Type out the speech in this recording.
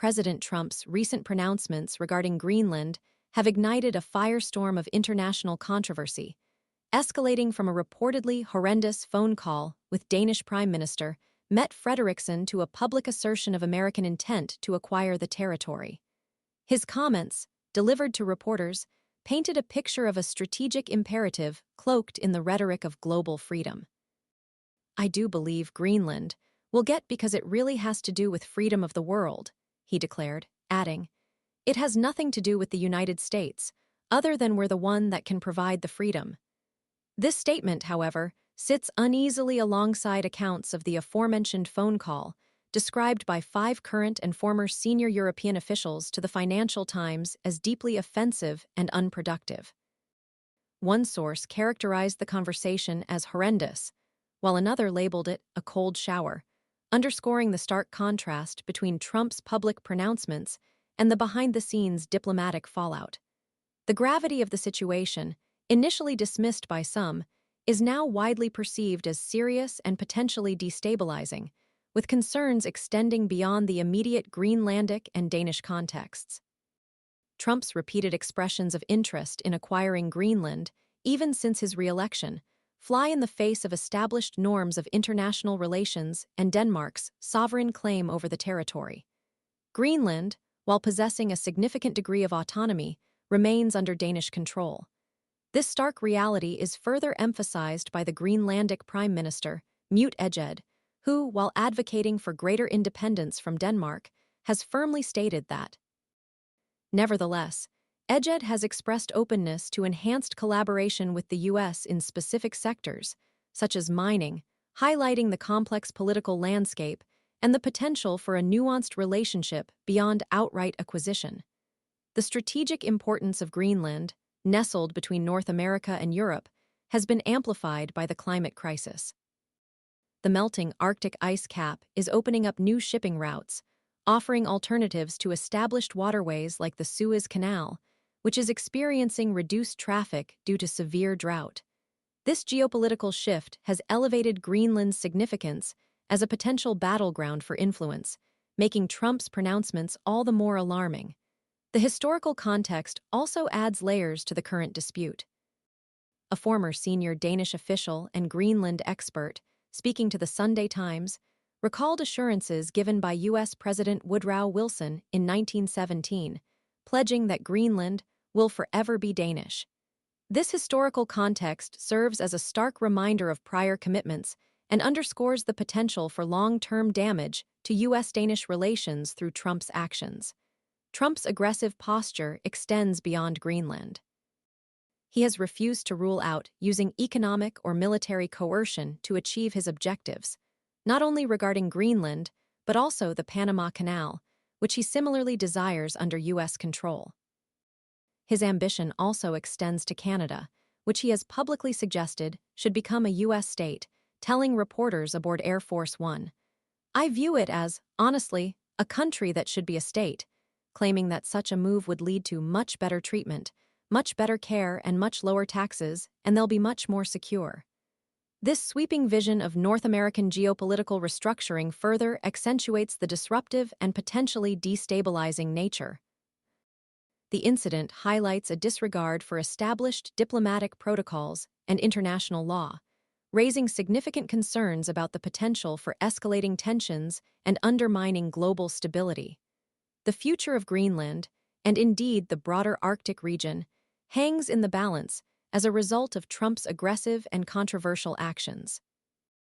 President Trump's recent pronouncements regarding Greenland have ignited a firestorm of international controversy, escalating from a reportedly horrendous phone call with Danish Prime Minister Mette Frederiksen to a public assertion of American intent to acquire the territory. His comments, delivered to reporters, painted a picture of a strategic imperative cloaked in the rhetoric of global freedom. "I do believe Greenland will get because it really has to do with freedom of the world," he declared, adding, "It has nothing to do with the United States, other than we're the one that can provide the freedom." This statement, however, sits uneasily alongside accounts of the aforementioned phone call, described by 5 current and former senior European officials to the Financial Times as deeply offensive and unproductive. One source characterized the conversation as horrendous, while another labeled it a cold shower, underscoring the stark contrast between Trump's public pronouncements and the behind-the-scenes diplomatic fallout. The gravity of the situation, initially dismissed by some, is now widely perceived as serious and potentially destabilizing, with concerns extending beyond the immediate Greenlandic and Danish contexts. Trump's repeated expressions of interest in acquiring Greenland, even since his re-election, fly in the face of established norms of international relations and Denmark's sovereign claim over the territory. Greenland, while possessing a significant degree of autonomy, remains under Danish control. This stark reality is further emphasized by the Greenlandic Prime Minister, Mute Ejed, who, while advocating for greater independence from Denmark, has firmly stated that. Nevertheless, Ejed has expressed openness to enhanced collaboration with the US in specific sectors, such as mining, highlighting the complex political landscape and the potential for a nuanced relationship beyond outright acquisition. The strategic importance of Greenland, nestled between North America and Europe, has been amplified by the climate crisis. The melting Arctic ice cap is opening up new shipping routes, offering alternatives to established waterways like the Suez Canal, which is experiencing reduced traffic due to severe drought. This geopolitical shift has elevated Greenland's significance as a potential battleground for influence, making Trump's pronouncements all the more alarming. The historical context also adds layers to the current dispute. A former senior Danish official and Greenland expert, speaking to the Sunday Times, recalled assurances given by U.S. President Woodrow Wilson in 1917, pledging that Greenland will forever be Danish. This historical context serves as a stark reminder of prior commitments and underscores the potential for long-term damage to U.S.-Danish relations through Trump's actions. Trump's aggressive posture extends beyond Greenland. He has refused to rule out using economic or military coercion to achieve his objectives, not only regarding Greenland, but also the Panama Canal, which he similarly desires under U.S. control. His ambition also extends to Canada, which he has publicly suggested should become a U.S. state, telling reporters aboard Air Force One, "I view it as, honestly, a country that should be a state," claiming that such a move would lead to much better treatment, much better care, and much lower taxes, and they'll be much more secure. This sweeping vision of North American geopolitical restructuring further accentuates the disruptive and potentially destabilizing nature. The incident highlights a disregard for established diplomatic protocols and international law, raising significant concerns about the potential for escalating tensions and undermining global stability. The future of Greenland, and indeed the broader Arctic region, hangs in the balance as a result of Trump's aggressive and controversial actions.